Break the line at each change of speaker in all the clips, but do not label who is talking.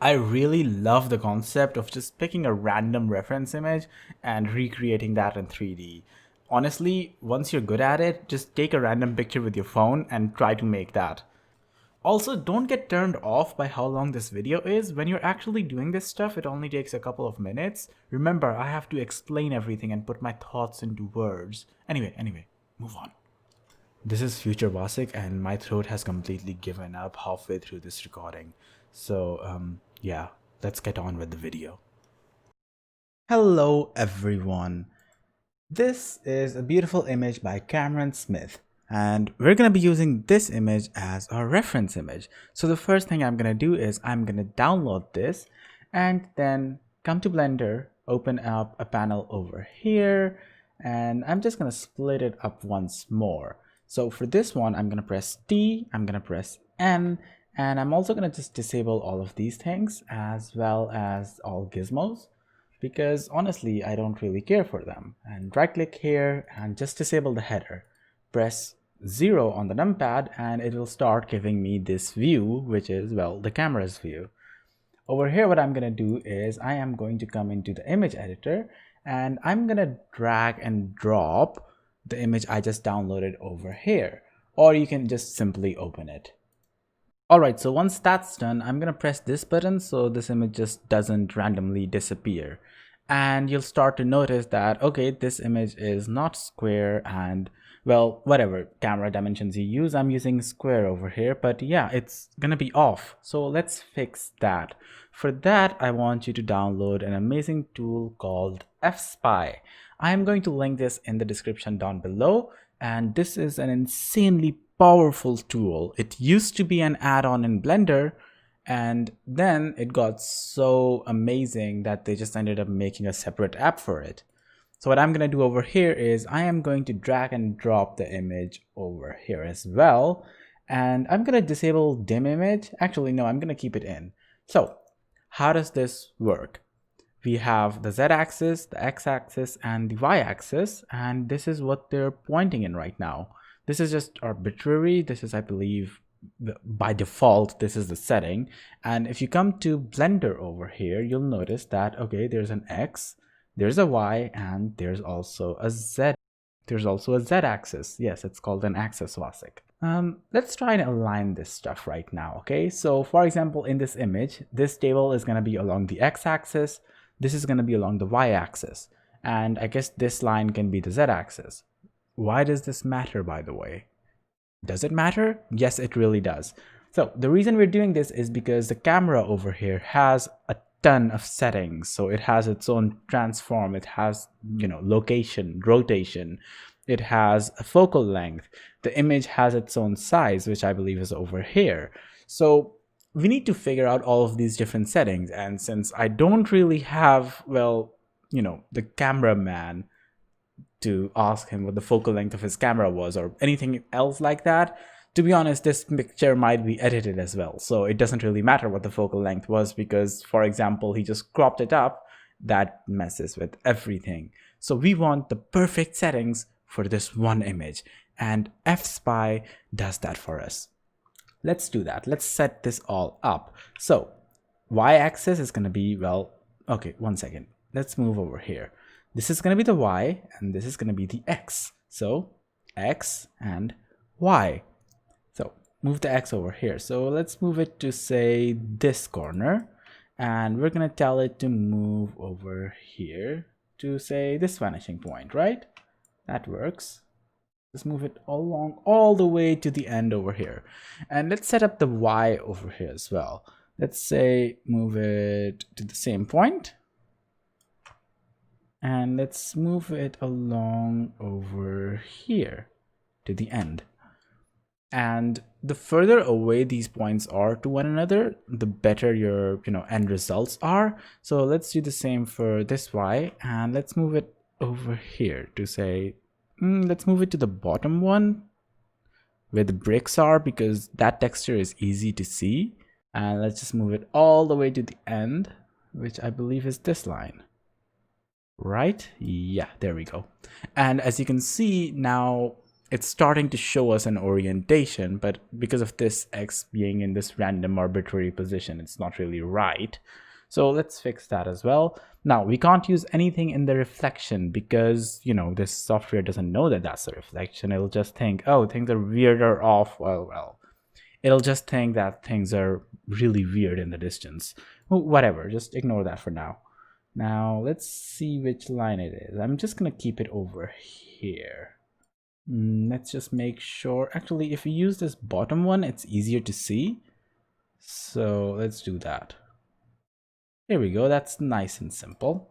I really love the concept of just picking a random reference image and recreating that in 3D. Honestly, once you're good at it, just take a random picture with your phone and try to make that. Also, don't get turned off by how long this video is. When you're actually doing this stuff, it only takes a couple of minutes. Remember, I have to explain everything and put my thoughts into words. Anyway, move on. This is Future Vasik and my throat has completely given up halfway through this recording. So, yeah, let's get on with the video. Hello everyone. This is a beautiful image by Cameron Smith. And we're going to be using this image as our reference image. So the first thing I'm going to do is I'm going to download this and then come to Blender, open up a panel over here, and I'm just going to split it up once more. So for this one, I'm going to press T, I'm going to press N, and I'm also going to just disable all of these things as well as all gizmos, because honestly, I don't really care for them. And right click here and just disable the header. Press 0 on the numpad and it will start giving me this view, which is, well, the camera's view. Over here, what I'm going to do is I am going to come into the image editor and I'm going to drag and drop the image I just downloaded over here, or you can just simply open it. Alright, so once that's done, I'm going to press this button so this image just doesn't randomly disappear. And you'll start to notice that, okay, this image is not square and, well, whatever camera dimensions you use, I'm using square over here, but yeah, it's gonna be off. So let's fix that. For that, I want you to download an amazing tool called fSpy. I am going to link this in the description down below, and this is an insanely powerful tool. It used to be an add-on in Blender, and then it got so amazing that they just ended up making a separate app for it. So what I'm going to do over here is I am going to drag and drop the image over here as well. And I'm going to disable dim image. Actually, no, I'm going to keep it in. So how does this work? We have the z-axis, the x-axis, and the y-axis, and this is what they're pointing in right now. This is just arbitrary. This is, I believe, by default, this is the setting. And if you come to Blender over here, you'll notice that, okay, there's an X, there's a Y, and there's also a Z. There's also a Z axis. Yes, it's called an axis Vasik. Let's try and align this stuff right now, okay? So for example, in this image, this table is gonna be along the X axis, this is gonna be along the Y axis, and I guess this line can be the Z axis. Why does this matter, by the way? Does it matter? Yes, it really does. So the reason we're doing this is because the camera over here has a ton of settings. So it has its own transform, it has, location, rotation, it has a focal length. The image has its own size, which I believe is over here. So we need to figure out all of these different settings. And since I don't really have, well, the cameraman to ask him what the focal length of his camera was or anything else like that, to be honest, this picture might be edited as well. So it doesn't really matter what the focal length was because, for example, he just cropped it up. That messes with everything. So we want the perfect settings for this one image, and fSpy does that for us. Let's do that. Let's set this all up. So y-axis is going to be, well, okay, one second. Let's move over here. This is going to be the Y and this is going to be the X. So X and Y. So move the X over here. So let's move it to, say, this corner. And we're going to tell it to move over here to, say, this vanishing point, right? That works. Let's move it along all the way to the end over here. And let's set up the Y over here as well. Let's say move it to the same point. And let's move it along over here to the end. And the further away these points are to one another, the better your end results are. So let's do the same for this Y, and let's move it over here to, say, let's move it to the bottom one where the bricks are, because that texture is easy to see. And let's just move it all the way to the end, which I believe is this line. Right? Yeah, there we go. And as you can see now, it's starting to show us an orientation, but because of this X being in this random arbitrary position, it's not really right. So let's fix that as well. Now we can't use anything in the reflection because, you know, this software doesn't know that that's a reflection. It'll just think, oh, things are weird or off. Well, it'll just think that things are really weird in the distance. Whatever, just ignore that for now. Now let's see which line it is. I'm just gonna keep it over here. Let's just make sure. Actually, if we use this bottom one, it's easier to see. So let's do that. Here we go. That's nice and simple.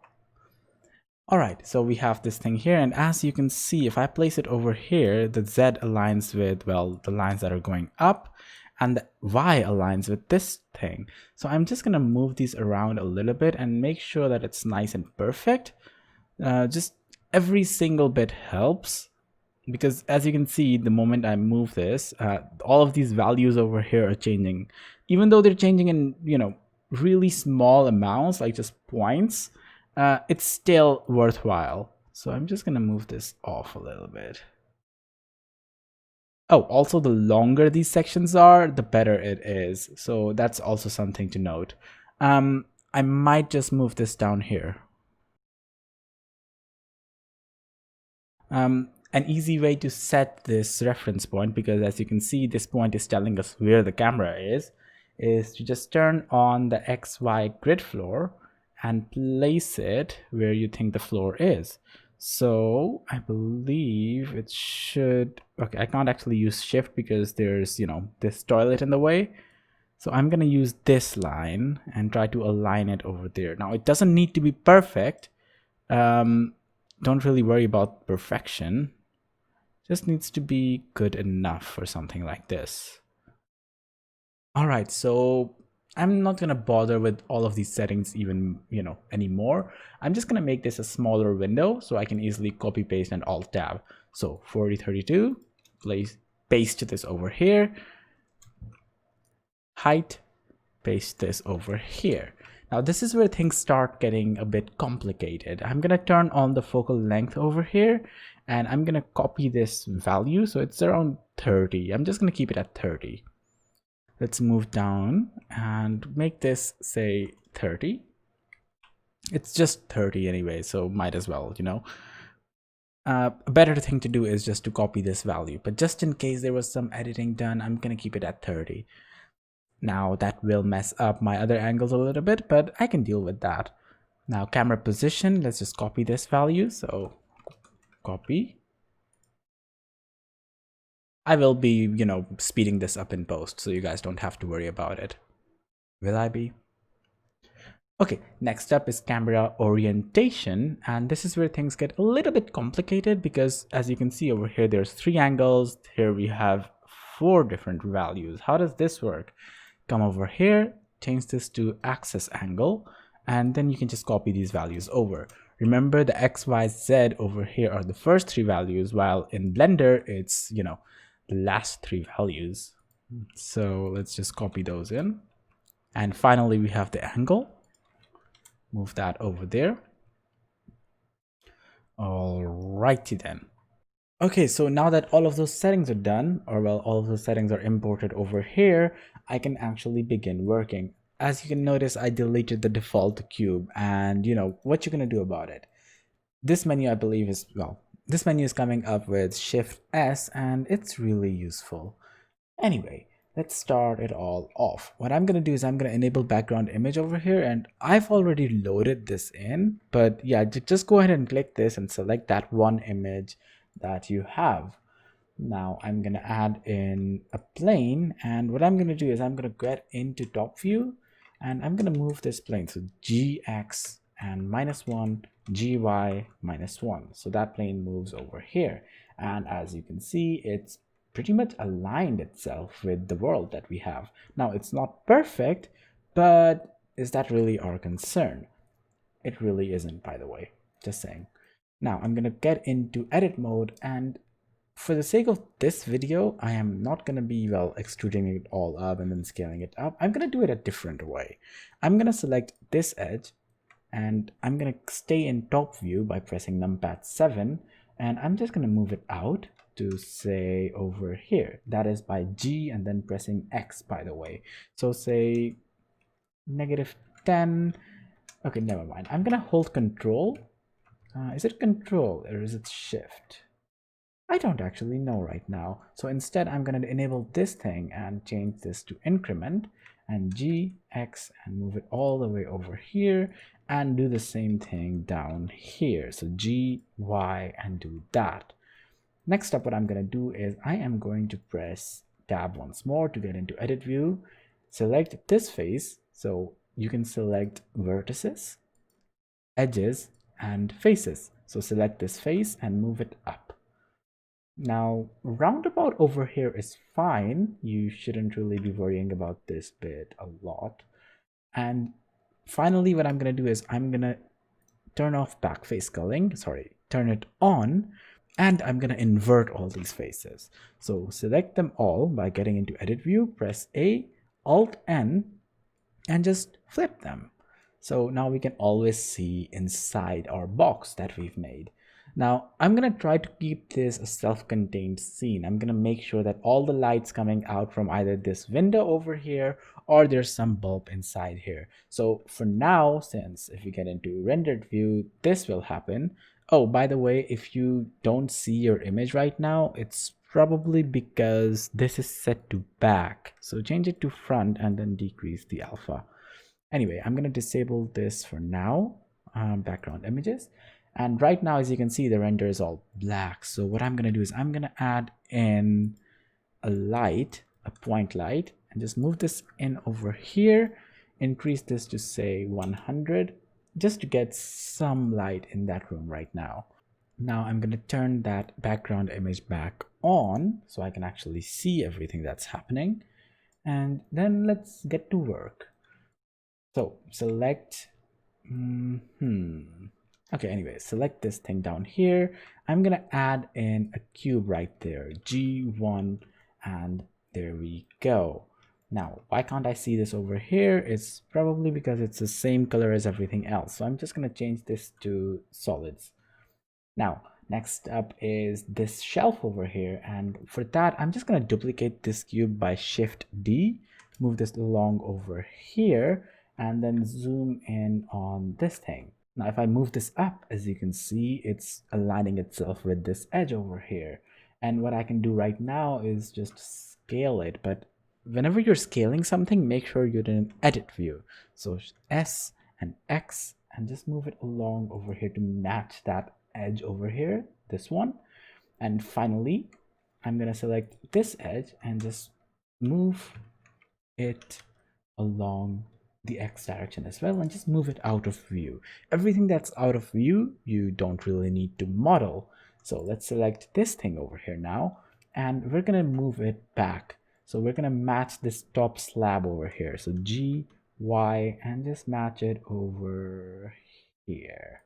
All right, so we have this thing here, and as you can see, if I place it over here, the Z aligns with, well, the lines that are going up, and the Y aligns with this thing. So I'm just gonna move these around a little bit and make sure that it's nice and perfect. Just every single bit helps, because as you can see, the moment I move this, all of these values over here are changing. Even though they're changing in, you know, really small amounts, like just points, it's still worthwhile. So I'm just gonna move this off a little bit. Oh, also the longer these sections are, the better it is. So that's also something to note. I might just move this down here. An easy way to set this reference point, because as you can see, this point is telling us where the camera is to just turn on the XY grid floor and place it where you think the floor is. So I believe it should, okay, I can't actually use shift because there's, you know, this toilet in the way. So I'm gonna use this line and try to align it over there. Now it doesn't need to be perfect. Don't really worry about perfection. Just needs to be good enough for something like this. All right, so I'm not gonna bother with all of these settings even, you know, anymore. I'm just gonna make this a smaller window so I can easily copy paste and alt tab. So 4032, paste this over here. Height, paste this over here. Now this is where things start getting a bit complicated. I'm gonna turn on the focal length over here, and I'm gonna copy this value. So it's around 30. I'm just gonna keep it at 30. Let's move down and make this say 30. It's just 30 anyway, so might as well, you know. A better thing to do is just to copy this value, but just in case there was some editing done, I'm gonna keep it at 30. Now that will mess up my other angles a little bit, but I can deal with that. Now camera position, let's just copy this value. So copy. I will be, you know, speeding this up in post, so you guys don't have to worry about it. Will I be? Okay, next up is camera orientation, and this is where things get a little bit complicated because as you can see over here, there's 3 angles. Here we have 4 different values. How does this work? Come over here, change this to axis angle, and then you can just copy these values over. Remember, the X, Y, Z over here are the first 3 values, while in Blender, it's, you know, the last 3 values. So let's just copy those in. And finally, we have the angle. Move that over there. Alrighty then. Okay, so now that all of those settings are done, or well, all of those settings are imported over here, I can actually begin working. As you can notice, I deleted the default cube, and you know, what you're gonna do about it. This menu, I believe is, well, this menu is coming up with Shift S, and it's really useful. Anyway, let's start it all off. What I'm gonna do is I'm gonna enable background image over here, and I've already loaded this in, but yeah, just go ahead and click this and select that one image that you have. Now I'm gonna add in a plane, and what I'm gonna do is I'm gonna get into top view, and I'm gonna move this plane, so gx and -1, gy -1, so that plane moves over here. And as you can see, it's pretty much aligned itself with the world that we have. Now it's not perfect, but is that really our concern? It really isn't, by the way, just saying. Now I'm gonna get into edit mode, and for the sake of this video, I am not gonna be, well, extruding it all up and then scaling it up. I'm gonna do it a different way. I'm gonna select this edge, and I'm gonna stay in top view by pressing numpad 7, and I'm just gonna move it out to say over here. That is by G and then pressing X, by the way. So say -10. Okay, never mind. I'm gonna hold control. Is it control or is it shift? I don't actually know right now. So instead, I'm going to enable this thing and change this to increment and G, X, and move it all the way over here and do the same thing down here. So G, Y, and do that. Next up, what I'm going to do is I am going to press tab once more to get into edit view. Select this face. So you can select vertices, edges, and faces. So select this face and move it up. Now, roundabout over here is fine. You shouldn't really be worrying about this bit a lot. And finally, what I'm going to do is I'm going to turn off back face culling, turn it on, and I'm going to invert all these faces. So select them all by getting into edit view, press A, Alt N, and just flip them. So now we can always see inside our box that we've made. Now, I'm going to try to keep this a self-contained scene. I'm going to make sure that all the light's coming out from either this window over here or there's some bulb inside here. So for now, since if you get into rendered view, this will happen. Oh, by the way, if you don't see your image right now, it's probably because this is set to back. So change it to front and then decrease the alpha. Anyway, I'm going to disable this for now, background images. And right now, as you can see, the render is all black. So what I'm going to do is I'm going to add in a light, a point light, and just move this in over here. Increase this to say 100, just to get some light in that room right now. Now I'm going to turn that background image back on so I can actually see everything that's happening. And then let's get to work. So select, okay, anyway, select this thing down here. I'm gonna add in a cube right there, G1, and there we go. Now, why can't I see this over here? It's probably because it's the same color as everything else. So I'm just gonna change this to solids. Now, next up is this shelf over here. And for that, I'm just gonna duplicate this cube by Shift D, move this along over here, and then zoom in on this thing. Now, if I move this up, as you can see, it's aligning itself with this edge over here. And what I can do right now is just scale it. But whenever you're scaling something, make sure you're in edit view. So S and X, and just move it along over here to match that edge over here, this one. And finally, I'm going to select this edge and just move it along the X direction as well, and just move it out of view. Everything that's out of view, you don't really need to model. So let's select this thing over here now, and we're gonna move it back. So we're gonna match this top slab over here. So G, Y, and just match it over here.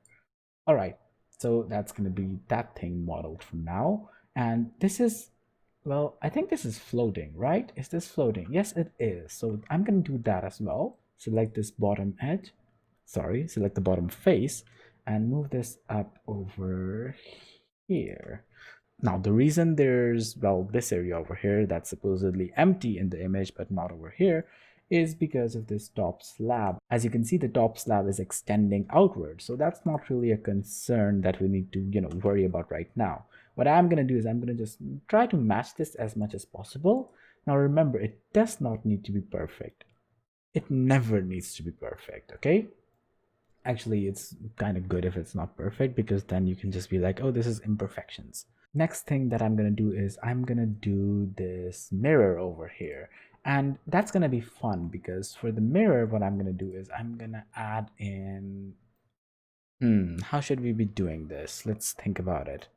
All right, so that's gonna be that thing modeled for now. And this is, well, I think this is floating, right? Is this floating? Yes, it is. So I'm going to do that as well. Select this bottom edge. Select the bottom face and move this up over here. Now, the reason there's, well, this area over here that's supposedly empty in the image, but not over here, is because of this top slab. As you can see, the top slab is extending outward. So that's not really a concern that we need to, worry about right now. What I'm going to do is I'm going to just try to match this as much as possible. Now remember, it does not need to be perfect. It never needs to be perfect, okay? Actually, it's kind of good if it's not perfect, because then you can just be like, oh, this is imperfections. Next thing that I'm going to do is I'm going to do this mirror over here. And that's going to be fun, because for the mirror, what I'm going to do is I'm going to add in, how should we be doing this? Let's think about it.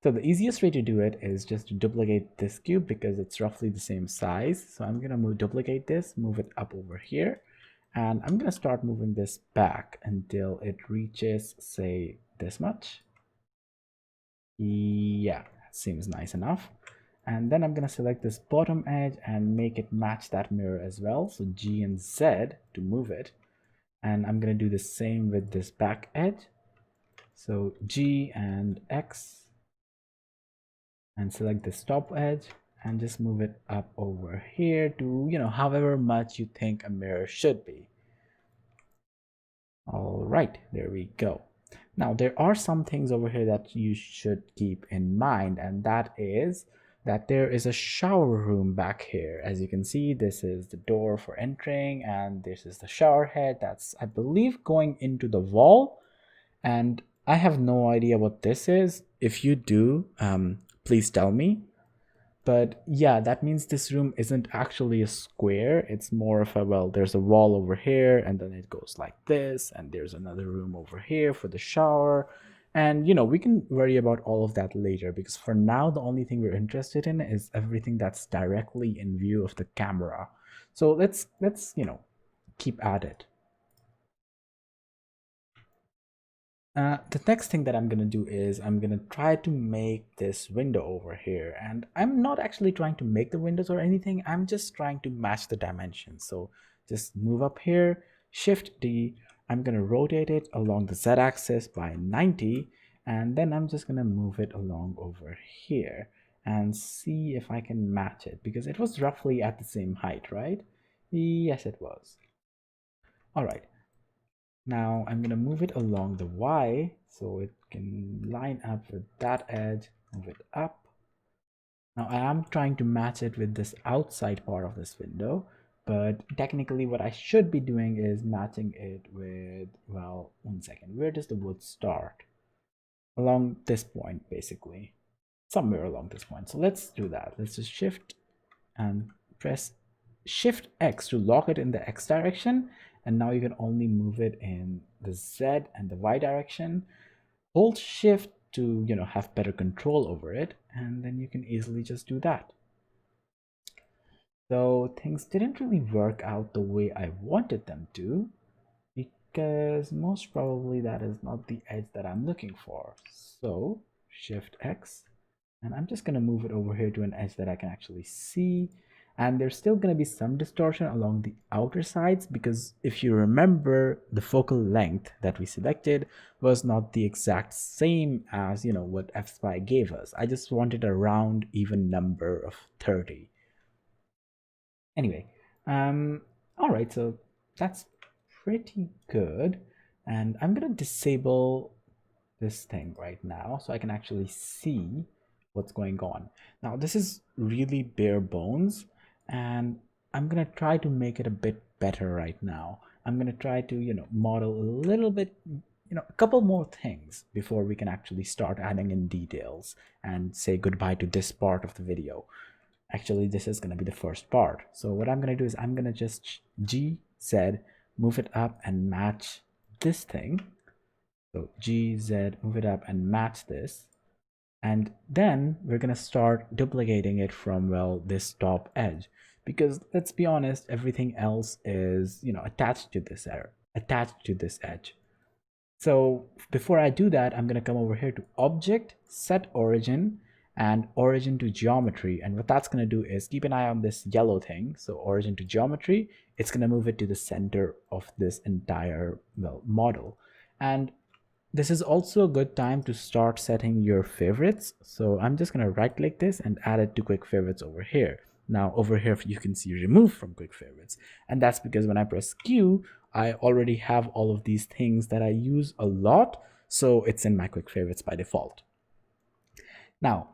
So the easiest way to do it is just to duplicate this cube, because it's roughly the same size. So I'm going to duplicate this, move it up over here, and I'm going to start moving this back until it reaches, say, this much. Yeah, seems nice enough. And then I'm going to select this bottom edge and make it match that mirror as well. So G and Z to move it. And I'm going to do the same with this back edge. So G and X. and select this top edge and just move it up over here to, however much you think a mirror should be. All right, there we go. Now there are some things over here that you should keep in mind, and that is that there is a shower room back here. As you can see, this is the door for entering, and this is the shower head that's, I believe, going into the wall. And I have no idea what this is. If you do, please tell me. But yeah, that means this room isn't actually a square. It's more of a, well, there's a wall over here, and then it goes like this, and there's another room over here for the shower. And we can worry about all of that later, because for now the only thing we're interested in is everything that's directly in view of the camera. So let's keep at it. The next thing that I'm going to do is I'm going to try to make this window over here, and I'm not actually trying to make the windows or anything. I'm just trying to match the dimensions. So just move up here, Shift D. I'm going to rotate it along the Z axis by 90, and then I'm just going to move it along over here and see if I can match it, because it was roughly at the same height, right? Yes, it was. All right. Now I'm going to move it along the Y so it can line up with that edge, move it up. Now I am trying to match it with this outside part of this window, but technically what I should be doing is matching it with, well, 1 second, where does the wood start? Along this point, basically. Somewhere along this point. So let's do that. Let's just shift and press Shift X to lock it in the X direction, and now you can only move it in the Z and the Y direction. Hold Shift to have better control over it, and then you can easily just do that. So things didn't really work out the way I wanted them to, because most probably that is not the edge that I'm looking for. So Shift X, and I'm just going to move it over here to an edge that I can actually see. And there's still going to be some distortion along the outer sides, because if you remember, the focal length that we selected was not the exact same as what fSpy gave us. I just wanted a round even number of 30. Anyway, all right, so that's pretty good, and I'm gonna disable this thing right now so I can actually see what's going on. Now this is really bare bones, and I'm gonna try to make it a bit better right now. I'm gonna try to model a little bit, a couple more things before we can actually start adding in details and say goodbye to this part of the video. Actually, this is going to be the first part. So what I'm going to do is I'm going to just GZ, move it up and match this thing. So GZ, move it up and match this. And then we're going to start duplicating it from, well, this top edge. Because let's be honest, everything else is, attached to this edge. So before I do that, I'm going to come over here to Object, Set Origin, and Origin to Geometry. And what that's going to do is keep an eye on this yellow thing. So Origin to Geometry, it's going to move it to the center of this entire, well, model. And this is also a good time to start setting your favorites. So I'm just going to right click this and add it to quick favorites over here. Now over here you can see remove from quick favorites, and that's because when I press Q, I already have all of these things that I use a lot, so it's in my quick favorites by default. Now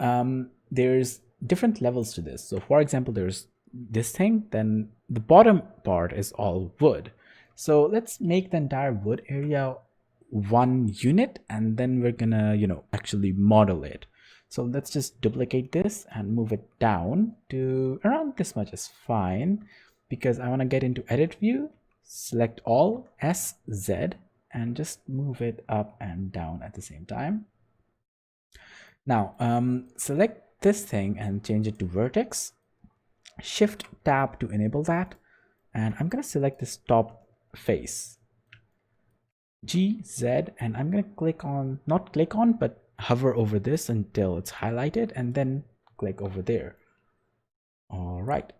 there's different levels to this. So for example, there's this thing, then the bottom part is all wood. So let's make the entire wood area one unit, and then we're gonna actually model it. So let's just duplicate this and move it down to around this much is fine, because I want to get into edit view, select all, SZ, and just move it up and down at the same time. Now select this thing and change it to vertex, Shift tab to enable that, and I'm going to select this top face, GZ, and I'm going to click on, not click on, but hover over this until it's highlighted, and then click over there. All right,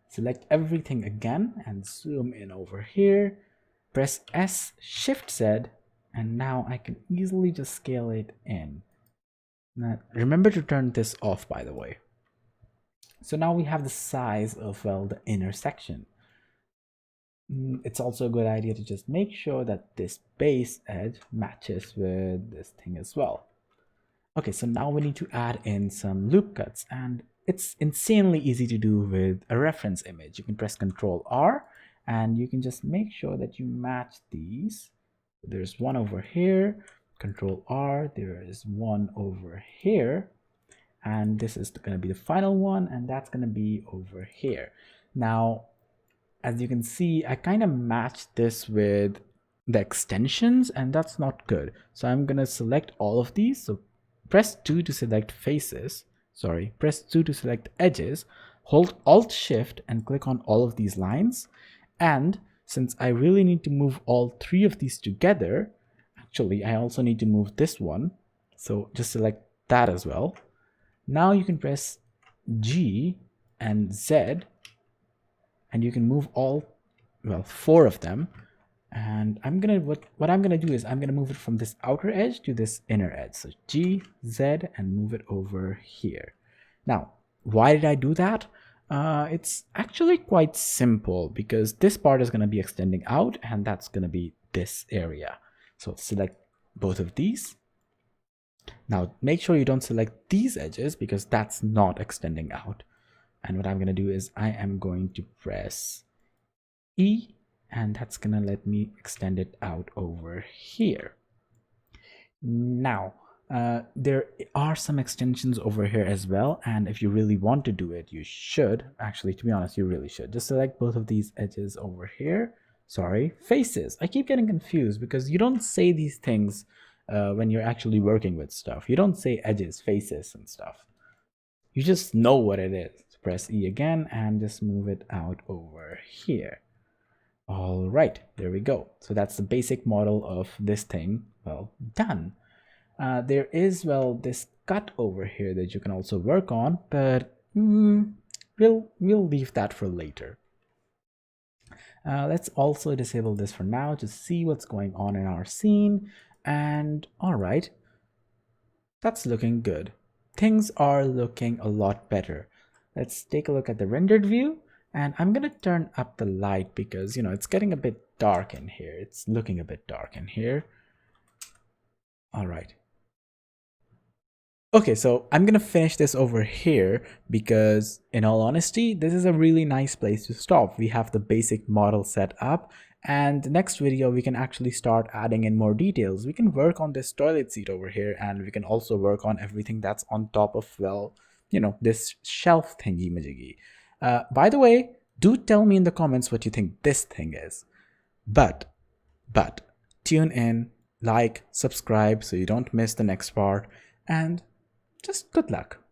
select everything again and zoom in over here, press S, Shift Z, and now I can easily just scale it in. Now, remember to turn this off, by the way. So now we have the size of, well, the intersection. It's also a good idea to just make sure that this base edge matches with this thing as well. Okay, so now we need to add in some loop cuts, and it's insanely easy to do with a reference image. You can press Ctrl R and you can just make sure that you match these. There's one over here, Ctrl R, there is one over here, and this is going to be the final one, and that's going to be over here. Now, as you can see, I kind of matched this with the extensions, and that's not good. So I'm going to select all of these. So press 2 to select faces. Sorry, press 2 to select edges. Hold Alt Shift and click on all of these lines. And since I really need to move all 3 of these together, actually, I also need to move this one. So just select that as well. Now you can press G and Z, and you can move all, well, 4 of them. And I'm gonna, what I'm gonna do is I'm gonna move it from this outer edge to this inner edge. So G, Z, and move it over here. Now, why did I do that? It's actually quite simple, because this part is gonna be extending out, and that's gonna be this area. So select both of these. Now make sure you don't select these edges, because that's not extending out. And what I'm going to do is I am going to press E, and that's going to let me extend it out over here. Now, there are some extensions over here as well, and if you really want to do it, you should. Actually, to be honest, you really should. Just select both of these edges over here. Sorry, faces. I keep getting confused because you don't say these things when you're actually working with stuff. You don't say edges, faces, and stuff. You just know what it is. Press E again and just move it out over here. All right, there we go. So that's the basic model of this thing, well, done. There is, well, this cut over here that you can also work on, but we'll leave that for later. Let's also disable this for now to see what's going on in our scene. And all right, that's looking good. Things are looking a lot better. Let's take a look at the rendered view, and I'm gonna turn up the light because, you know, it's getting a bit dark in here. It's looking a bit dark in here. All right. Okay, so I'm gonna finish this over here because, in all honesty, this is a really nice place to stop. We have the basic model set up, and the next video we can actually start adding in more details. We can work on this toilet seat over here, and we can also work on everything that's on top of, well, you know, this shelf thingy majiggy. By the way, do tell me in the comments what you think this thing is. But tune in, like, subscribe so you don't miss the next part, and just good luck.